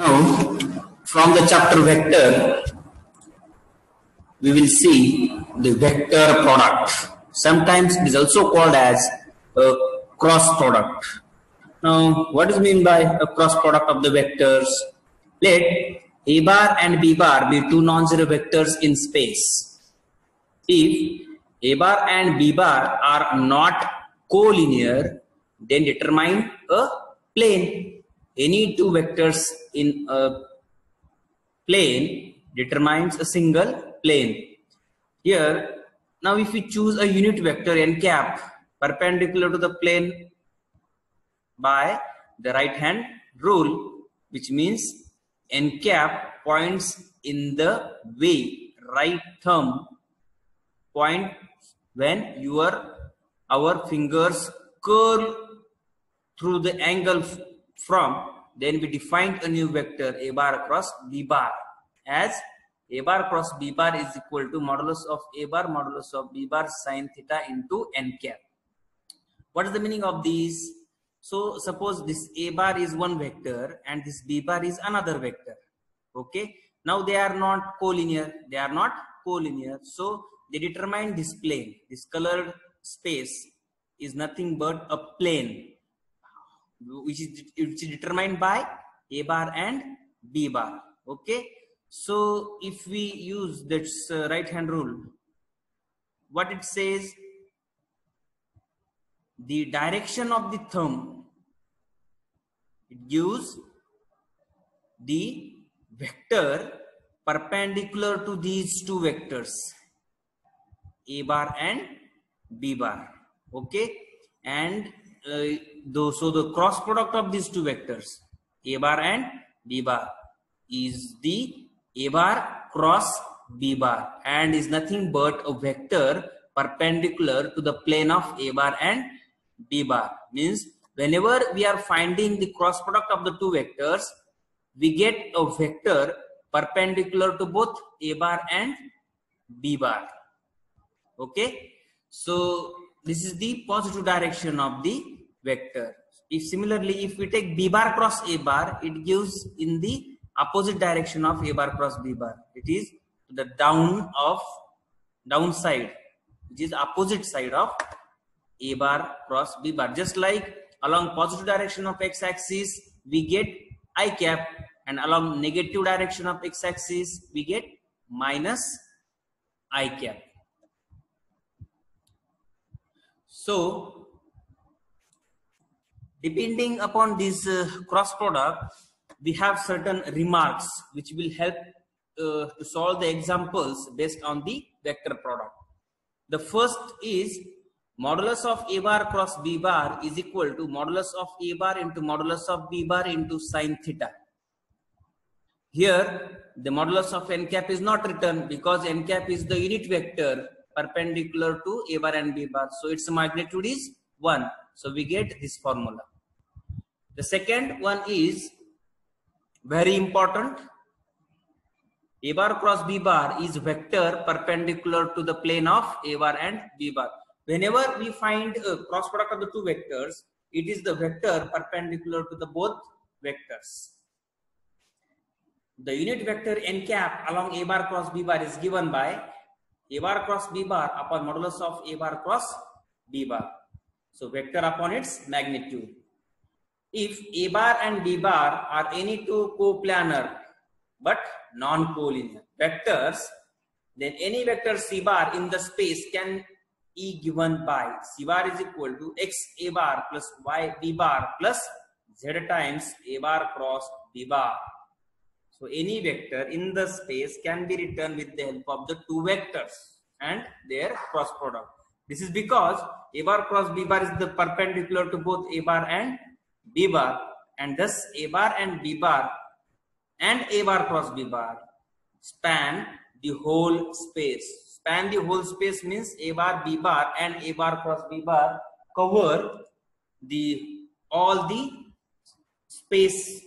Now, from the chapter vector, we will see the vector product. Sometimes it is also called as a cross product. Now, what is meant by a cross product of the vectors? Let A bar and B bar be two non-zero vectors in space. If A bar and B bar are not collinear, then determine a plane. Any two vectors in a plane determines a single plane. Here, now if we choose a unit vector n cap perpendicular to the plane by the right hand rule, which means n cap points in the way right thumb point when our fingers curl through the angle from, then we defined a new vector A bar cross B bar as A bar cross B bar is equal to modulus of A bar modulus of B bar sine theta into n cap. What is the meaning of these? So suppose this A bar is one vector and this B bar is another vector. Okay. Now they are not collinear. They are not collinear. So they determine this plane. This colored space is nothing but a plane, which is determined by A bar and B bar. Okay. So if we use this right hand rule, what it says, the direction of the thumb, it gives the vector perpendicular to these two vectors A bar and B bar. Okay. And so the cross product of these two vectors A bar and B bar is the A bar cross B bar and is nothing but a vector perpendicular to the plane of A bar and B bar. Means whenever we are finding the cross product of the two vectors, we get a vector perpendicular to both A bar and B bar. Okay. So this is the positive direction of the vector. If similarly, if we take B bar cross A bar, it gives in the opposite direction of A bar cross B bar. It is the downside, which is opposite side of A bar cross B bar. Just like along positive direction of x-axis, we get I cap, and along negative direction of x-axis, we get minus I cap. So, depending upon this cross product, we have certain remarks which will help to solve the examples based on the vector product. The first is modulus of A bar cross B bar is equal to modulus of A bar into modulus of B bar into sine theta. Here, the modulus of n cap is not written because n cap is the unit vector perpendicular to A bar and B bar. So its magnitude is 1. So we get this formula. The second one is very important. A bar cross B bar is vector perpendicular to the plane of A bar and B bar. Whenever we find a cross product of the two vectors, it is the vector perpendicular to the both vectors. The unit vector n cap along A bar cross B bar is given by A bar cross B bar upon modulus of A bar cross B bar. So vector upon its magnitude. If A bar and B bar are any two coplanar but non-collinear vectors, then any vector C bar in the space can be given by C bar is equal to X A bar plus Y B bar plus Z times A bar cross B bar. So any vector in the space can be written with the help of the two vectors and their cross product. This is because A bar cross B bar is the perpendicular to both A bar and B bar, and thus A bar and B bar and A bar cross B bar span the whole space. Span the whole space means A bar B bar and A bar cross B bar cover all the space.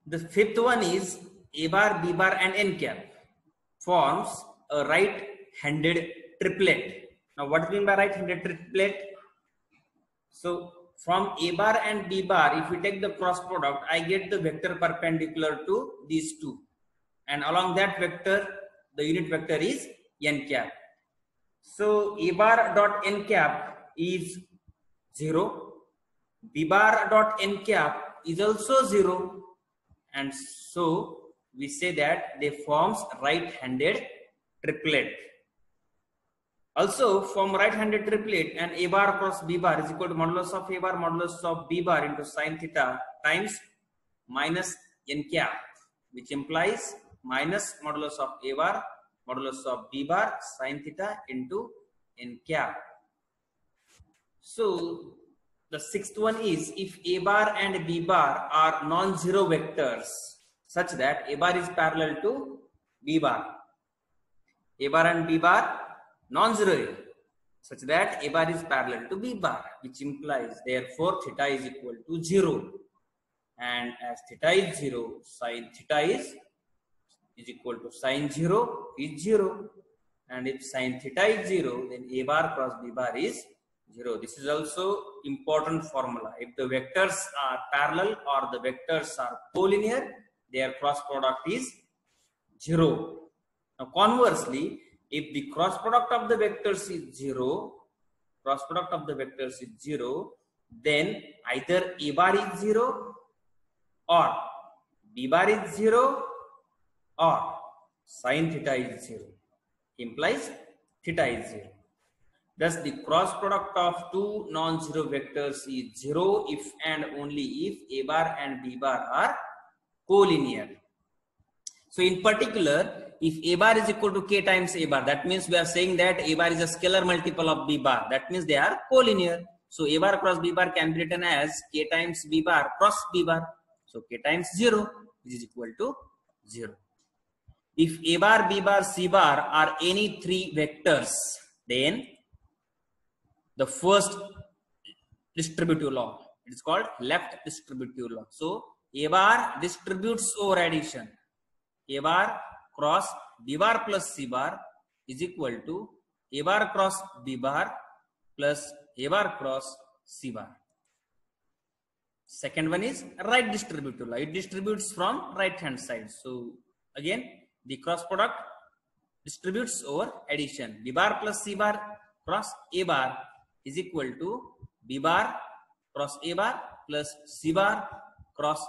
The fifth one is A bar B bar and n cap forms a right-handed triplet. Now what do you mean by right-handed triplet? So from A bar and B bar, if we take the cross product, I get the vector perpendicular to these two. And along that vector, the unit vector is n cap. So A bar dot n cap is 0. B bar dot n cap is also 0. And so we say that they forms right-handed triplet. Also, from right-handed triplet, and A bar cross B bar is equal to modulus of A bar modulus of B bar into sine theta times minus n cap, which implies minus modulus of A bar modulus of B bar sine theta into n cap. So the sixth one is, if A bar and B bar are non-zero vectors such that A bar is parallel to B bar. A bar and B bar non-zero such that A bar is parallel to B bar, which implies therefore theta is equal to 0. And as theta is 0, sine theta is equal to sine 0 is 0. And if sine theta is 0, then A bar cross B bar is 0. This is also important formula. If the vectors are parallel or the vectors are collinear, their cross product is 0. Now conversely, if the cross product of the vectors is 0, then either A bar is 0 or B bar is 0 or sine theta is 0. Implies theta is 0. Thus, the cross product of two non-zero vectors is 0 if and only if A bar and B bar are collinear. So, in particular, if A bar is equal to K times A bar, that means we are saying that A bar is a scalar multiple of B bar. That means they are collinear. So, A bar cross B bar can be written as K times B bar cross B bar. So, K times 0, which is equal to 0. If A bar, B bar, C bar are any three vectors, then the first distributive law, it is called left distributive law. So A bar distributes over addition. A bar cross B bar plus C bar is equal to A bar cross B bar plus A bar cross C bar. Second one is right distributive law. It distributes from right hand side. So again, the cross product distributes over addition. B bar plus C bar cross A bar is equal to B bar cross A bar plus C bar cross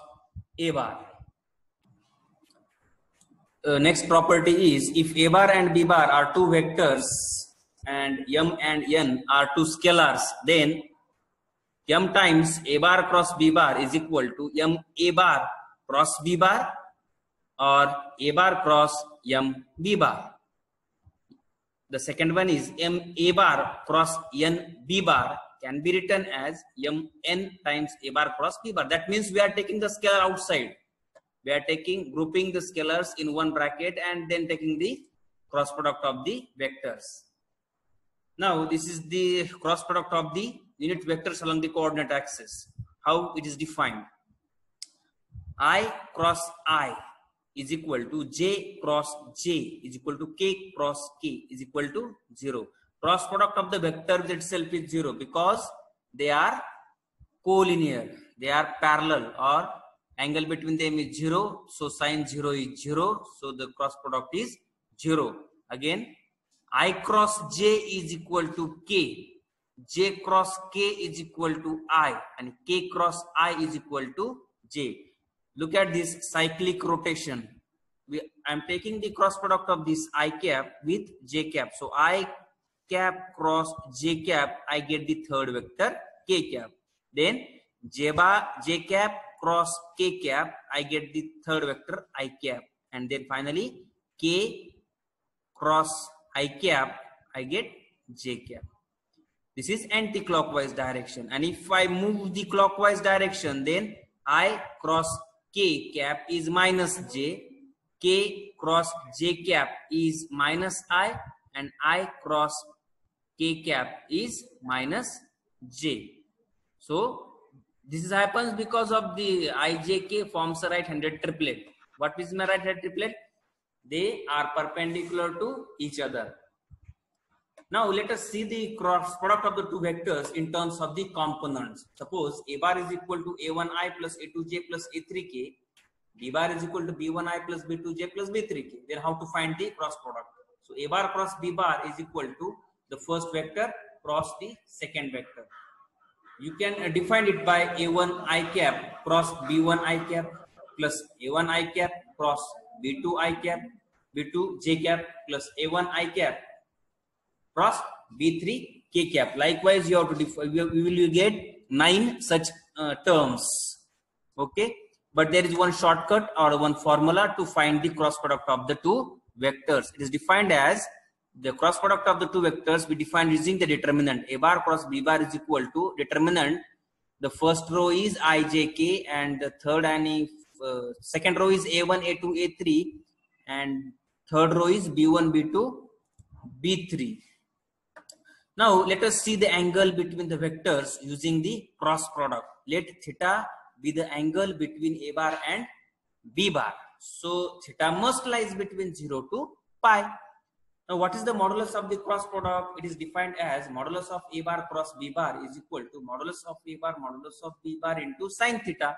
A bar. Next property is, if A bar and B bar are two vectors and M and N are two scalars, then M times A bar cross B bar is equal to M A bar cross B bar or A bar cross M B bar. The second one is M A bar cross N B bar can be written as M N times A bar cross B bar. That means we are taking the scalar outside. We are grouping the scalars in one bracket and then taking the cross product of the vectors. Now this is the cross product of the unit vectors along the coordinate axis. How it is defined? I cross I is equal to J cross J is equal to K cross K is equal to 0. Cross product of the vectors itself is 0 because they are collinear, they are parallel, or angle between them is 0. So sine 0 is 0. So the cross product is 0. Again, I cross J is equal to K. J cross K is equal to I, and K cross I is equal to J. Look at this cyclic rotation. I am taking the cross product of this I cap with J cap. So I cap cross J cap, I get the third vector K cap. Then J cap cross K cap, I get the third vector I cap. And then finally K cross I cap, I get J cap. This is anti-clockwise direction. And if I move the clockwise direction, then I cross K cap is minus J, K cross J cap is minus I, and I cross K cap is minus J. So this happens because of the IJK forms a right-handed triplet. What is my right-handed triplet? They are perpendicular to each other. Now let us see the cross product of the two vectors in terms of the components. Suppose a bar is equal to a1i plus a2j plus a3k, b bar is equal to b1i plus b2j plus b3k. Then how to find the cross product? So a bar cross b bar is equal to the first vector cross the second vector. You can define it by a1 I cap cross b1 I cap plus a1 I cap cross b2 I cap b2 j cap plus a1 I cap cross b3 k cap. Likewise, you have to define. We will get 9 such terms. Okay, but there is one shortcut or one formula to find the cross product of the two vectors. It is defined as the cross product of the two vectors. We define using the determinant. A bar cross b bar is equal to determinant. The first row is I, j, k, and the third and second row is a1, a2, a3, and third row is b1, b2, b3. Now let us see the angle between the vectors using the cross product. Let theta be the angle between a bar and b bar. So theta must lies between 0 to pi. Now what is the modulus of the cross product? It is defined as modulus of a bar cross b bar is equal to modulus of a bar modulus of b bar into sine theta.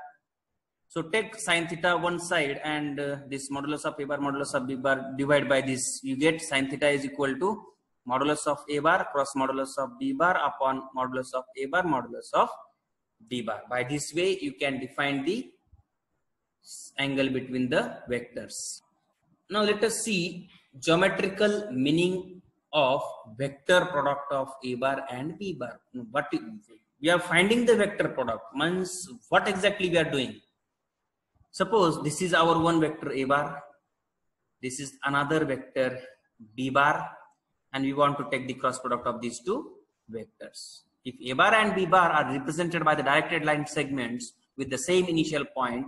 So take sine theta one side and this modulus of a bar modulus of b bar divide by this. You get sine theta is equal to modulus of a bar cross modulus of b bar upon modulus of a bar modulus of b bar. By this way, you can define the angle between the vectors. Now let us see geometrical meaning of vector product of a bar and b bar. What we are finding the vector product means what exactly we are doing. Suppose this is our one vector a bar, this is another vector b bar, and we want to take the cross product of these two vectors. If a bar and b bar are represented by the directed line segments with the same initial point,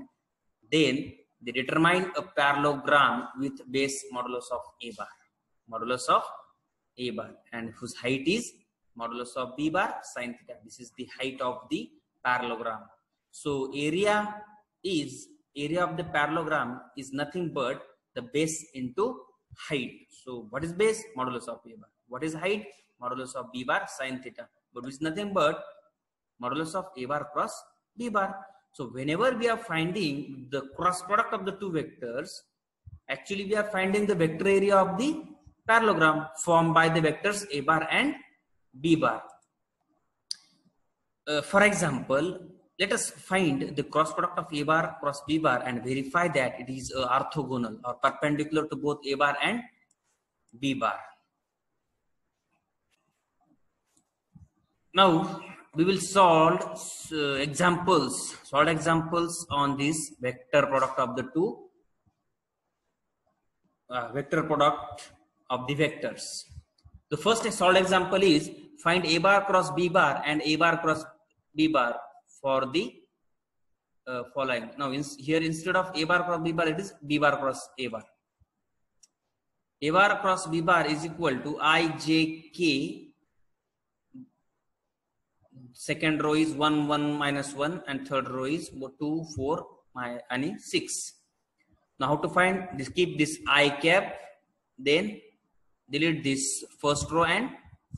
then they determine a parallelogram with base modulus of a bar, and whose height is modulus of b bar sine theta. This is the height of the parallelogram. So area of the parallelogram is nothing but the base into height. So what is base? Modulus of a bar. What is height? Modulus of b bar sine theta. But which is nothing but modulus of a bar cross b bar. So whenever we are finding the cross product of the two vectors, actually we are finding the vector area of the parallelogram formed by the vectors a bar and b bar. For example, let us find the cross product of a bar cross b bar and verify that it is orthogonal or perpendicular to both a bar and b bar. Now we will solve examples on this vector product of the two vector product of the vectors. The first solved example is find a bar cross b bar and a bar cross b bar for the following. Now here instead of a bar cross b bar, it is b bar cross a bar. A bar cross b bar is equal to I, j, k. Second row is 1, 1, minus 1, and third row is 2, 4, and 6. Now how to find this? Keep this I cap, then delete this first row and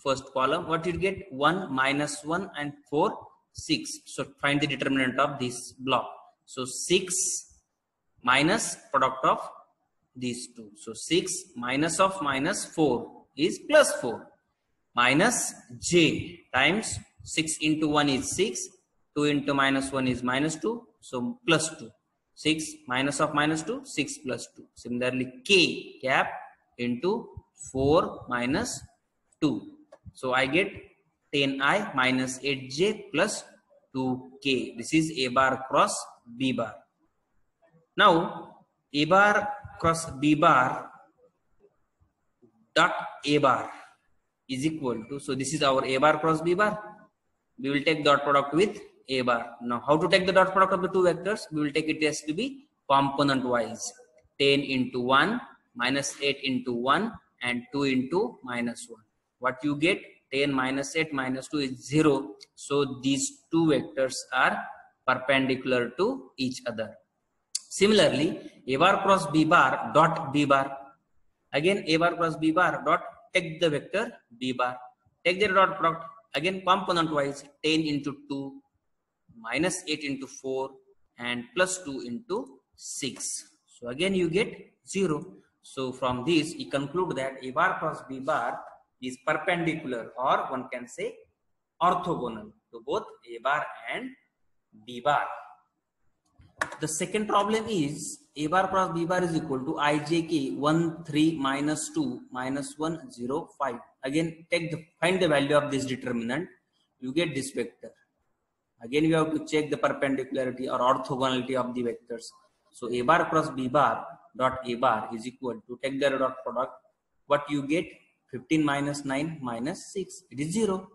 first column. What you get? 1, minus 1, and 4, 6. So find the determinant of this block. So 6 minus product of these two. So 6 minus of minus 4 is plus 4 minus j times 6 into 1 is 6, 2 into minus 1 is minus 2, so plus 2. 6 minus of minus 2, 6 plus 2. Similarly, k cap into 4 minus 2. So I get 10i minus 8j plus 2k. This is a bar cross b bar. Now, a bar cross b bar dot a bar is equal to, so this is our a bar cross b bar. We will take dot product with a bar. Now how to take the dot product of the two vectors? We will take it as to be component wise. 10 into 1 minus 8 into 1 and 2 into minus 1. What you get? 10 minus 8 minus 2 is 0. So these two vectors are perpendicular to each other. Similarly, a bar cross b bar dot b bar. Again, a bar cross b bar dot take the vector b bar, take their dot product, again component wise, 10 into 2 minus 8 into 4 and plus 2 into 6. So again you get 0. So from this you conclude that a bar cross b bar is perpendicular, or one can say orthogonal to both a bar and b bar. The second problem is a bar cross b bar is equal to ijk 1 3 minus 2 minus 1 0 5. Again find the value of this determinant, you get this vector. Again we have to check the perpendicularity or orthogonality of the vectors. So a bar cross b bar dot a bar is equal to, take their dot product, what you get, 15 minus 9 minus 6, it is 0.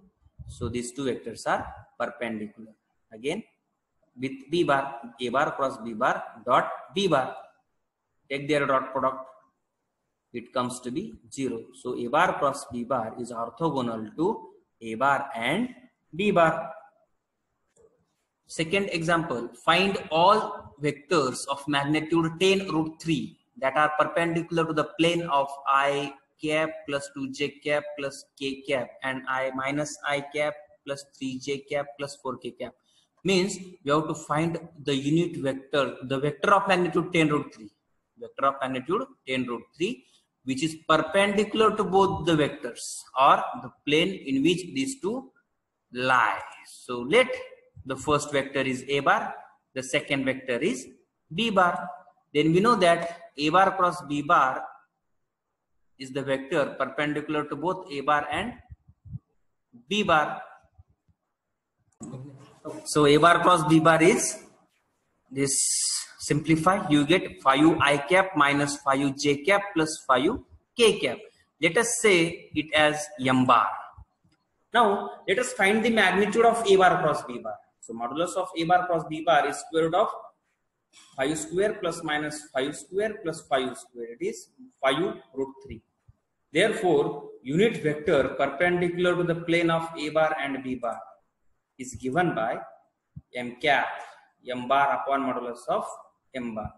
So these two vectors are perpendicular. Again with b bar, a bar cross b bar dot b bar, take their dot product, it comes to be 0. So a bar cross b bar is orthogonal to a bar and b bar. Second example, find all vectors of magnitude 10 root 3 that are perpendicular to the plane of I cap plus 2j cap plus k cap and I minus I cap plus 3j cap plus 4k cap. Means we have to find the unit vector, the vector of magnitude 10 root 3, vector of magnitude 10 root 3, which is perpendicular to both the vectors or the plane in which these two lie. So let the first vector is a bar, the second vector is b bar. Then we know that a bar cross b bar is the vector perpendicular to both a bar and b bar. So a bar cross b bar is this, simplify, you get 5 I cap minus 5 j cap plus 5 k cap. Let us say it as m bar. Now let us find the magnitude of a bar cross b bar. So modulus of a bar cross b bar is square root of 5 square plus minus 5 square plus 5 square. It is 5 root 3. Therefore, unit vector perpendicular to the plane of a bar and b bar is given by m cap, m bar upon modulus of m bar.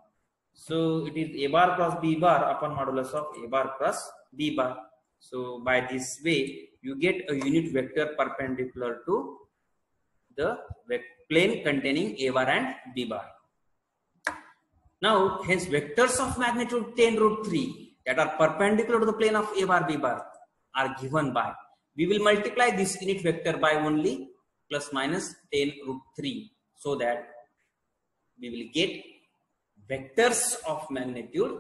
So it is a bar cross b bar upon modulus of a bar cross b bar. So by this way, you get a unit vector perpendicular to the plane containing a bar and b bar. Now, hence vectors of magnitude 10 root 3 that are perpendicular to the plane of a bar b bar are given by, we will multiply this unit vector by only plus minus 10 root 3, so that we will get vectors of magnitude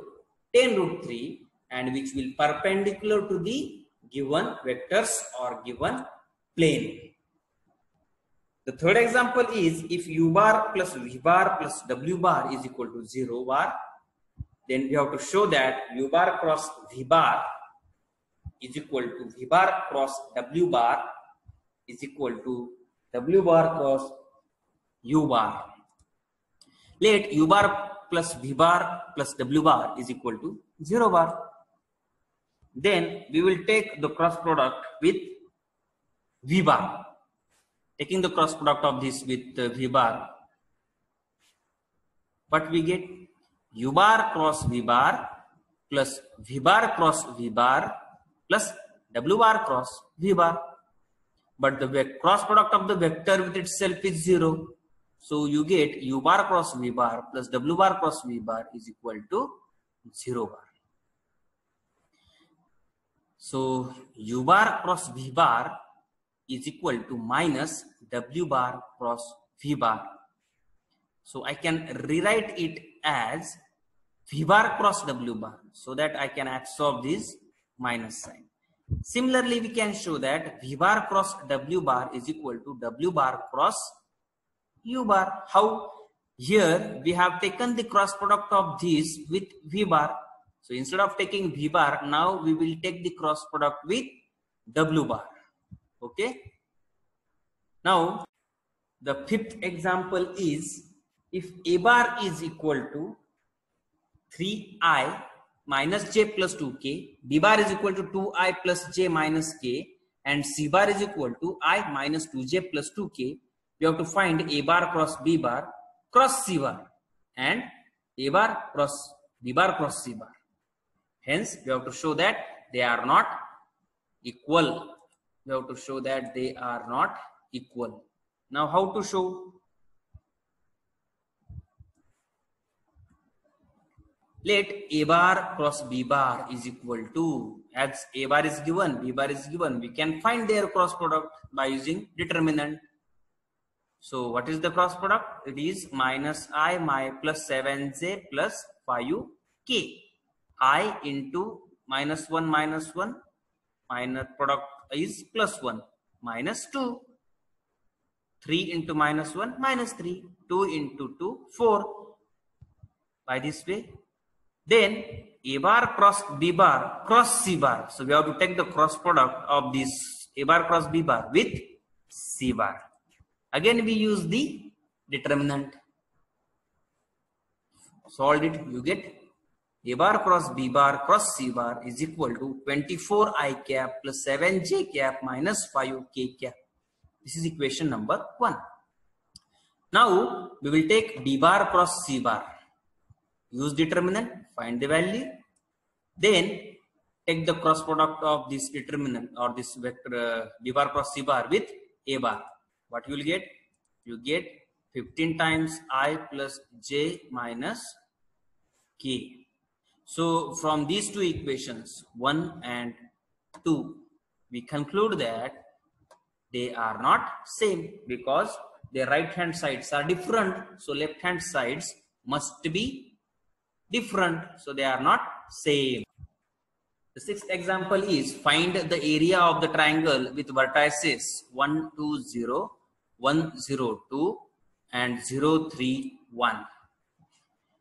10 root 3 and which will perpendicular to the given vectors or given plane. The third example is, if u bar plus v bar plus w bar is equal to 0 bar, then we have to show that u bar cross v bar is equal to v bar cross w bar is equal to w bar cross u bar. Let u bar plus v bar plus w bar is equal to 0 bar. Then we will take the cross product with v bar. Taking the cross product of this with v bar, but we get u bar cross v bar plus v bar cross v bar plus w bar cross v bar. But the cross product of the vector with itself is 0. So you get u bar cross v bar plus w bar cross v bar is equal to 0 bar. So u bar cross v bar is equal to minus w bar cross v bar. So I can rewrite it as v bar cross w bar, so that I can absorb this minus sign. Similarly, we can show that v bar cross w bar is equal to w bar cross u bar. How? Here we have taken the cross product of this with v bar. So instead of taking v bar, now we will take the cross product with w bar. Okay. Now the fifth example is, if a bar is equal to 3i minus j plus 2k, b bar is equal to 2i plus j minus k, and c bar is equal to I minus 2j plus 2k, we have to find a bar cross b bar cross c bar and a bar cross b bar cross c bar. Hence, we have to show that they are not equal. We have to show that they are not equal. Now how to show? Let A bar cross B bar is equal to, as A bar is given, B bar is given, we can find their cross product by using determinant. So what is the cross product? It is minus I my plus 7j plus 5k. I into minus 1 minus product is plus 1 minus 2. 3 into minus 1 minus 3. 2 into 2 4. By this way. Then A bar cross B bar cross C bar. So we have to take the cross product of this A bar cross B bar with C bar. Again we use the determinant. Solve it. You get A bar cross B bar cross C bar is equal to 24I cap plus 7j cap minus 5k cap. This is equation number 1. Now we will take B bar cross C bar. Use determinant, find the value. Then take the cross product of this determinant or this vector B bar cross C bar with A bar. What you will get? You get 15 times I plus j minus k. So from these two equations, 1 and 2, we conclude that they are not same because their right hand sides are different. So left hand sides must be different. So they are not same. The sixth example is find the area of the triangle with vertices 1, 2, 0, 1, 0, 2 and 0, 3, 1.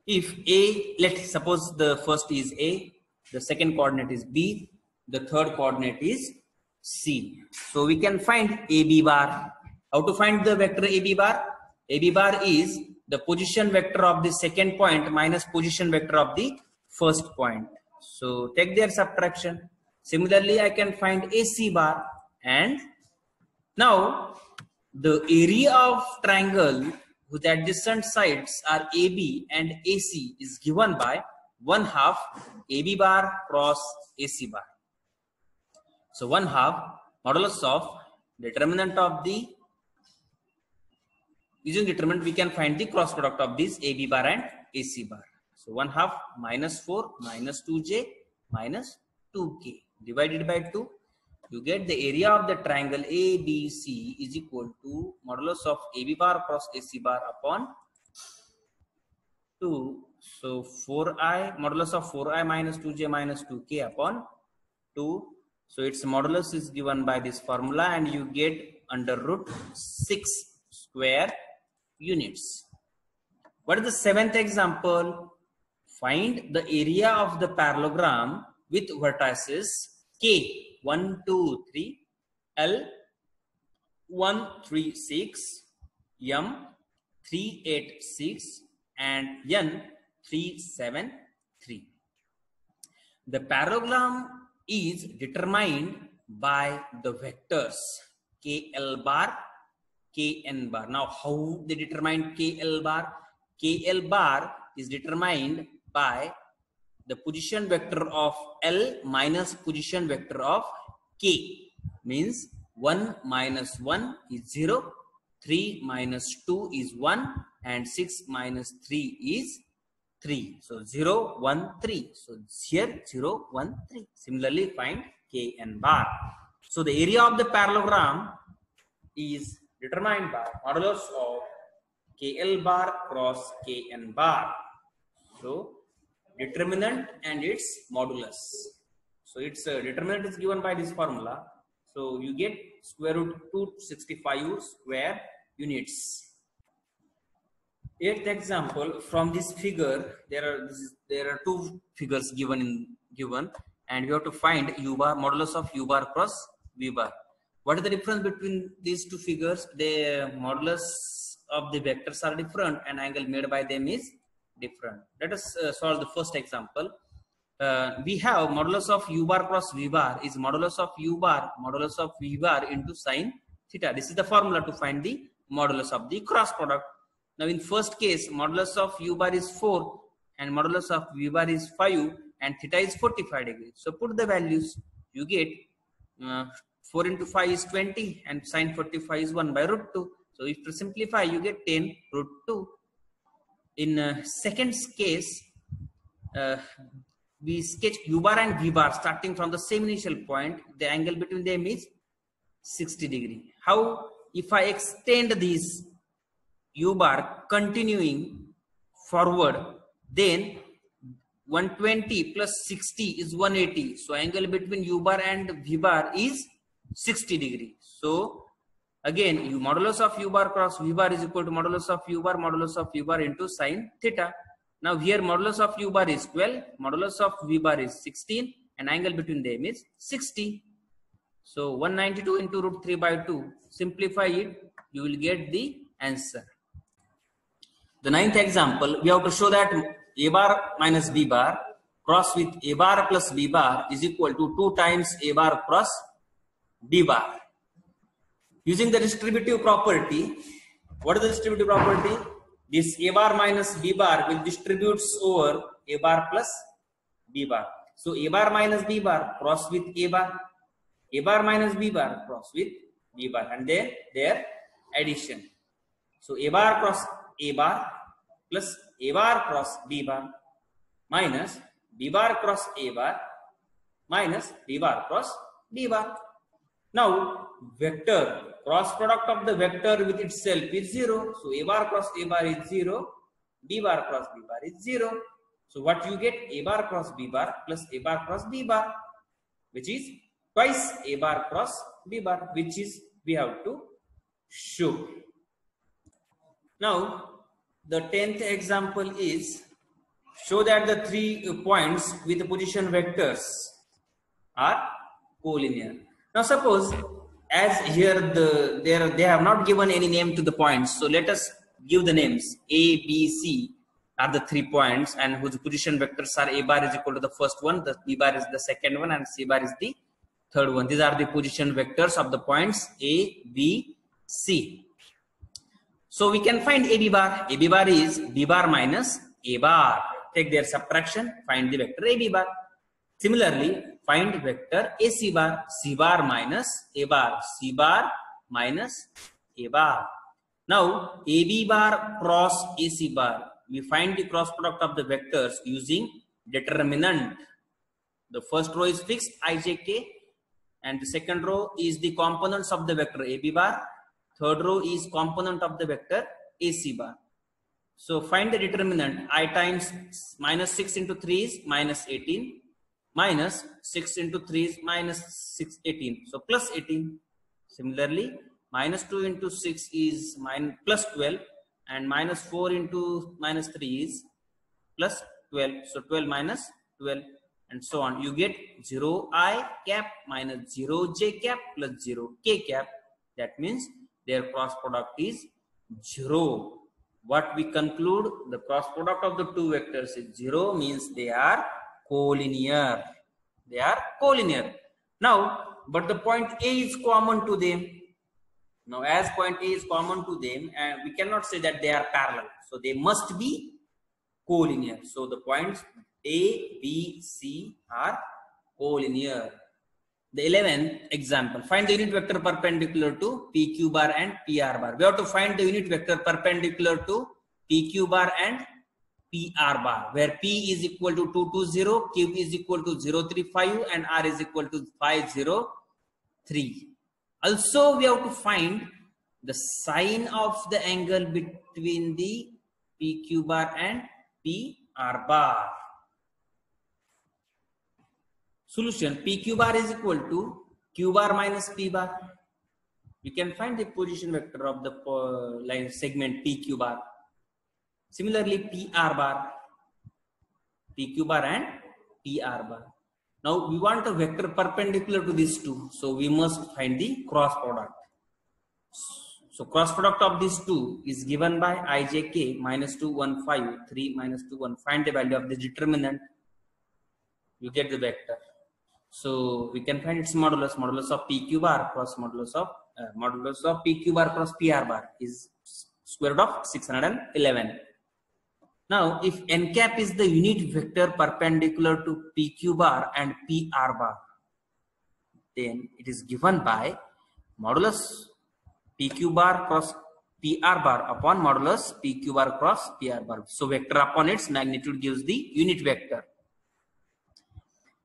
If A, let's suppose the first is A, the second coordinate is B, the third coordinate is C. So we can find AB bar. How to find the vector AB bar? AB bar is the position vector of the second point minus position vector of the first point. So take their subtraction. Similarly, I can find AC bar, and now the area of triangle whose adjacent sides are AB and AC is given by 1/2 AB bar cross AC bar. So 1/2 modulus of determinant of the, using determinant we can find the cross product of this AB bar and AC bar. So 1/2 minus 4 minus 2j minus 2k divided by 2. You get the area of the triangle ABC is equal to modulus of AB bar cross AC bar upon 2. So 4i, modulus of 4i minus 2j minus 2k upon 2. So its modulus is given by this formula and you get under root 6 square units. What is the seventh example? Find the area of the parallelogram with vertices K 1, 2, 3, L 1, 3, 6, M 3, 8, 6 and N 3, 7, 3. The parallelogram is determined by the vectors KL bar, KN bar. Now how they determine KL bar? KL bar is determined by the position vector of L minus position vector of K. Means 1 minus 1 is 0, 3 minus 2 is 1 and 6 minus 3 is 3. So 0, 1, 3. So here 0, 1, 3. Similarly find KN bar. So the area of the parallelogram is determined by modulus of KL bar cross KN bar. So determinant and its modulus. So its determinant is given by this formula. So you get square root 265 square units. Eighth example, from this figure there are two figures given and we have to find U bar, modulus of U bar cross V bar. What is the difference between these two figures? The modulus of the vectors are different and angle made by them is different. Let us solve the first example. We have modulus of U bar cross V bar is modulus of U bar modulus of V bar into sine theta. This is the formula to find the modulus of the cross product. Now in first case, modulus of U bar is 4 and modulus of V bar is 5 and theta is 45 degrees. So put the values, you get 4 into 5 is 20 and sine 45 is 1 by root 2. So if you simplify, you get 10 root 2. In second case, we sketch u bar and v bar starting from the same initial point. The angle between them is 60 degree. How? If I extend this u bar continuing forward, then 120 plus 60 is 180. So angle between u bar and v bar is 60 degree. So again, modulus of u bar cross v bar is equal to modulus of u bar into sine theta. Now here modulus of u bar is 12, modulus of v bar is 16, and angle between them is 60. So 192 into root 3 by 2. Simplify it, you will get the answer. The ninth example, we have to show that a bar minus b bar cross with a bar plus b bar is equal to 2 times a bar cross b bar. Using the distributive property, what is the distributive property? This a bar minus b bar will distribute over a bar plus b bar. So a bar minus b bar cross with a bar minus b bar cross with b bar, and then their addition. So a bar cross a bar plus a bar cross b bar minus b bar cross a bar minus b bar cross b bar. Now vector cross product of the vector with itself is 0. So a bar cross a bar is 0, b bar cross b bar is 0. So what you get? A bar cross b bar plus a bar cross b bar, which is twice a bar cross b bar, which is we have to show. Now the 10th example is show that the 3 points with the position vectors are collinear. Now suppose, as here they have not given any name to the points, so let us give the names. A, B, C are the 3 points, and whose position vectors are a bar is equal to the first one, the b bar is the second one, and c bar is the third one. These are the position vectors of the points A, B, C. So we can find AB bar. AB bar is B bar minus A bar. Take their subtraction, find the vector AB bar. Similarly, find vector AC bar. C bar minus A bar. C bar minus A bar. Now, AB bar cross AC bar. We find the cross product of the vectors using determinant. The first row is fixed, ijk, and the second row is the components of the vector AB bar. Third row is component of the vector AC bar. So find the determinant. I times minus 6 into 3 is minus 18. Minus 6 into 3 is minus 18. So plus 18. Similarly, minus 2 into 6 is plus 12. And minus 4 into minus 3 is plus 12. So 12 minus 12. And so on. You get 0i cap minus 0j cap plus 0k cap. That means their cross product is 0. What we conclude? The cross product of the 2 vectors is 0, means they are collinear. They are collinear. Now, but the point A is common to them. Now, as point A is common to them, and we cannot say that they are parallel. So they must be collinear. So the points A, B, C are collinear. The 11th example, find the unit vector perpendicular to PQ bar and PR bar. We have to find the unit vector perpendicular to PQ bar and PR bar, where P is equal to 220, Q is equal to 035, and R is equal to 503. Also, we have to find the sine of the angle between the PQ bar and PR bar. Solution: PQ bar is equal to Q bar minus P bar. You can find the position vector of the line segment PQ bar. Similarly, PR bar, PQ bar and PR bar. Now we want a vector perpendicular to these two, so we must find the cross product. So cross product of these two is given by ijk minus 2, 1, 5, 3 minus 2, 1. Find the value of the determinant. You get the vector. So we can find its modulus. Modulus of PQ bar cross modulus of PQ bar cross PR bar is square root of 611. Now, if n cap is the unit vector perpendicular to PQ bar and PR bar, then it is given by modulus PQ bar cross PR bar upon modulus PQ bar cross PR bar. So vector upon its magnitude gives the unit vector.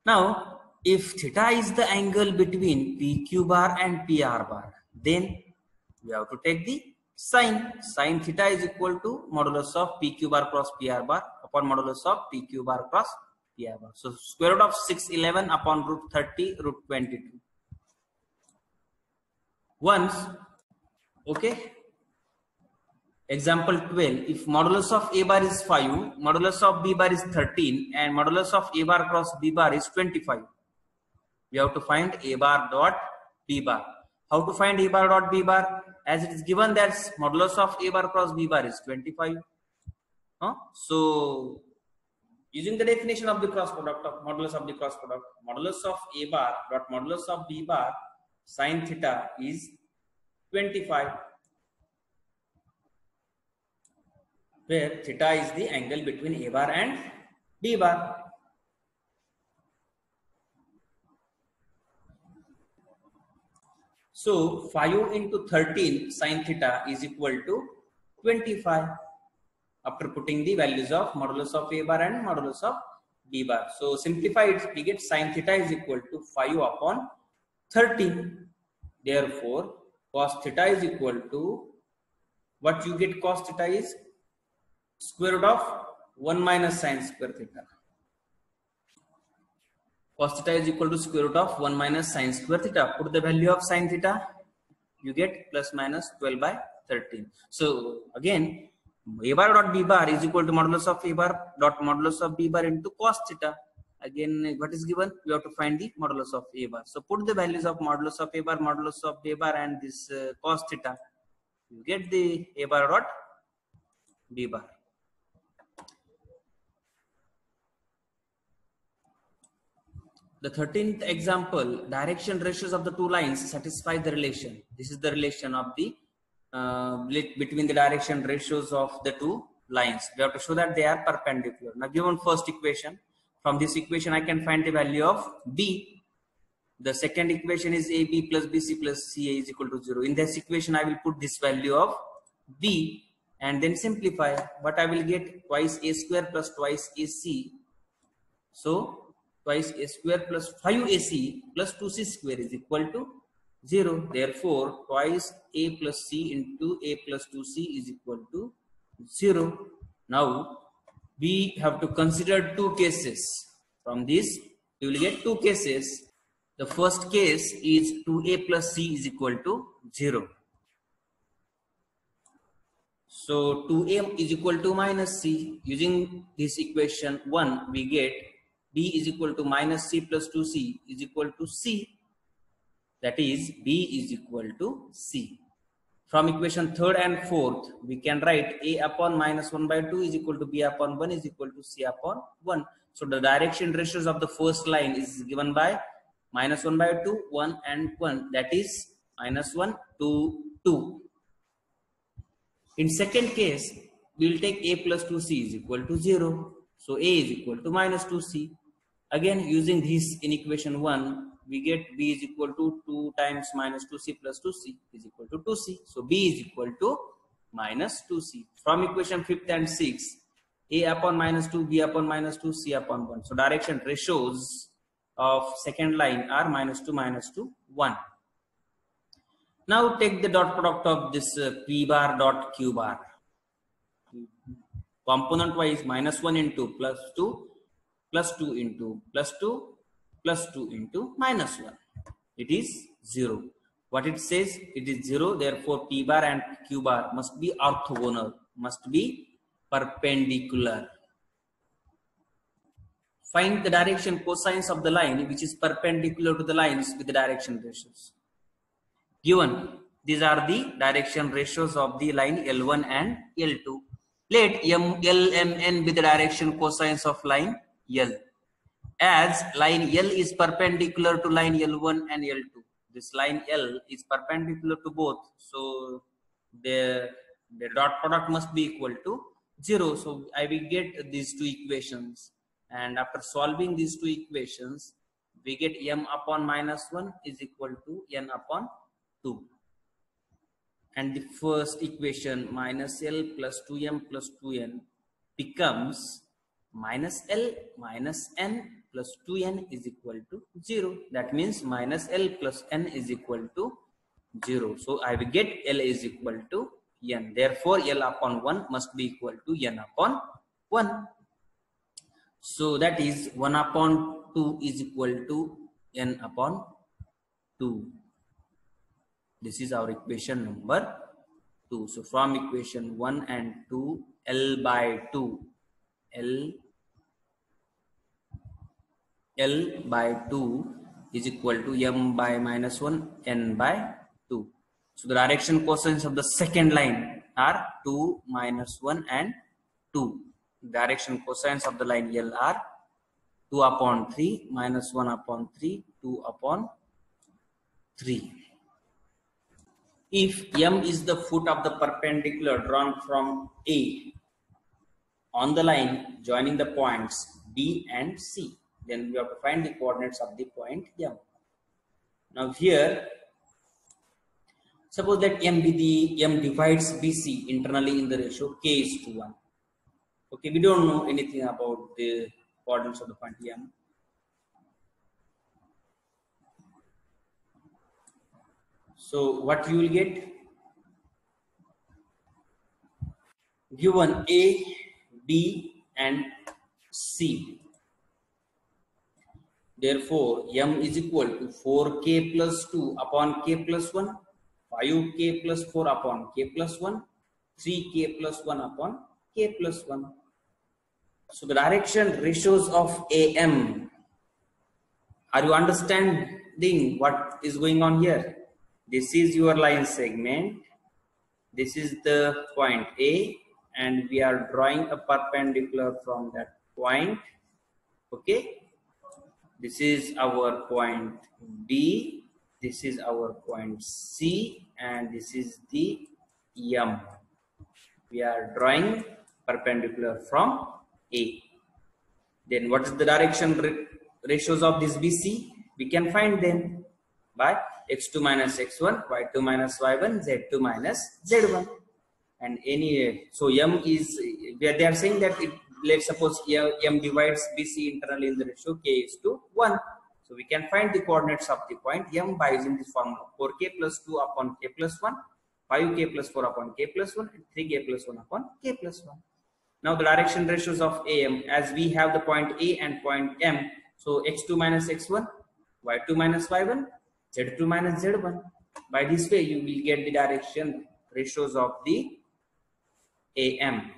Now, if theta is the angle between PQ bar and PR bar, then we have to take the sine. Sine theta is equal to modulus of PQ bar cross PR bar upon modulus of PQ bar cross PR bar. So square root of 611 upon root 30 root 22. Once, okay. Example 12, if modulus of A bar is 5, modulus of B bar is 13 and modulus of A bar cross B bar is 25. We have to find A bar dot B bar. How to find A bar dot B bar? As it is given that modulus of A bar cross B bar is 25. So, using the definition of the cross product of modulus of the cross product, modulus of A bar dot modulus of B bar sin theta is 25. Where theta is the angle between A bar and B bar. So 5 into 13 sin theta is equal to 25 after putting the values of modulus of A bar and modulus of B bar. So simplified, we get sin theta is equal to 5 upon 13. Therefore, cos theta is equal to, what you get cos theta is square root of 1 minus sin square theta. Cos theta is equal to square root of 1 minus sin square theta. Put the value of sin theta, you get plus minus 12 by 13. So again, A bar dot B bar is equal to modulus of A bar dot modulus of B bar into cos theta. Again, what is given? We have to find the modulus of A bar. So put the values of modulus of A bar, modulus of B bar and this cos theta. You get the A bar dot B bar. The 13th example, direction ratios of the two lines satisfy the relation. This is the relation of the between the direction ratios of the two lines. We have to show that they are perpendicular. Now given first equation, from this equation I can find the value of B. The second equation is AB plus BC plus CA is equal to 0. In this equation I will put this value of B and then simplify. But I will get twice A square plus twice AC. So twice A square plus 5AC plus 2C square is equal to 0. Therefore, twice A plus C into A plus 2C is equal to 0. Now, we have to consider two cases. From this, we will get two cases. The first case is 2A plus C is equal to 0. So, 2A is equal to minus C. Using this equation 1, we get B is equal to minus C plus 2C is equal to C. That is, B is equal to C. From equation 3rd and 4th, we can write A upon minus 1 by 2 is equal to B upon 1 is equal to C upon 1. So the direction ratios of the first line is given by minus 1 by 2, 1 and 1. That is minus 1, 2, 2. In second case, we will take A plus 2C is equal to 0. So A is equal to minus 2C. Again, using this in equation 1, we get B is equal to 2 times minus 2C plus 2C is equal to 2C. So B is equal to minus 2C. From equation 5th and 6th, A upon minus 2, B upon minus 2, C upon 1. So direction ratios of second line are minus 2, 1. Now take the dot product of this P bar dot Q bar. Component wise minus 1 into plus 2, plus 2 into plus 2, plus 2 into minus 1. It is 0. What it says? It is 0. Therefore, P bar and Q bar must be orthogonal, must be perpendicular. Find the direction cosines of the line which is perpendicular to the lines with the direction ratios. Given, these are the direction ratios of the line L1 and L2. Let L, M, N be the direction cosines of line L. As line L is perpendicular to line L1 and L2. This line L is perpendicular to both. So the dot product must be equal to 0. So I will get these two equations. And after solving these two equations, we get m upon minus 1 is equal to n upon 2. And the first equation minus L plus 2m plus 2n becomes minus L minus n plus 2n is equal to 0. That means minus L plus n is equal to 0. So I will get L is equal to n. Therefore, L upon 1 must be equal to n upon 1. So that is 1 upon 2 is equal to n upon 2. This is our equation number 2. So from equation 1 and 2, L by 2, L by 2 is equal to m by minus 1, n by 2. So the direction cosines of the second line are 2, minus 1 and 2. Direction cosines of the line L are 2 upon 3, minus 1 upon 3, 2 upon 3. If m is the foot of the perpendicular drawn from A on the line joining the points B and C, then we have to find the coordinates of the point m. Now here, suppose that m divides BC internally in the ratio k is to 1. Okay, we don't know anything about the coordinates of the point m. So what you will get? Given A, B and C. Therefore, m is equal to 4k plus 2 upon k plus 1, 5k plus 4 upon k plus 1, 3k plus 1 upon k plus 1. So the direction ratios of AM, are you understanding what is going on here? This is your line segment, this is the point A, and we are drawing a perpendicular from that point. Okay, this is our point B, this is our point C, and this is the M. We are drawing perpendicular from A. Then what is the direction ratios of this BC? We can find them by x2 minus x1, y2 minus y1, z2 minus z1. And any, so m is, they are saying that it, let's suppose m divides BC internally in the ratio k is to 1. So we can find the coordinates of the point m by using this formula: 4k plus 2 upon k plus 1, 5k plus 4 upon k plus 1, and 3k plus 1 upon k plus 1. Now the direction ratios of AM, as we have the point A and point M, so x2 minus x1, y2 minus y1, z2 minus z1. By this way, you will get the direction ratios of the AM.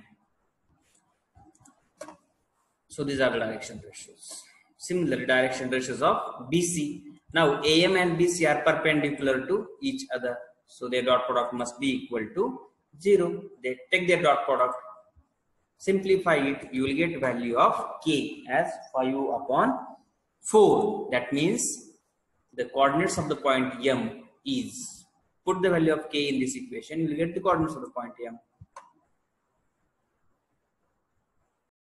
So these are the direction ratios. Similar direction ratios of BC. Now AM and BC are perpendicular to each other, so their dot product must be equal to 0. They take their dot product. Simplify it, you will get value of k as 5 upon 4. That means the coordinates of the point M is, put the value of k in this equation, you will get the coordinates of the point M.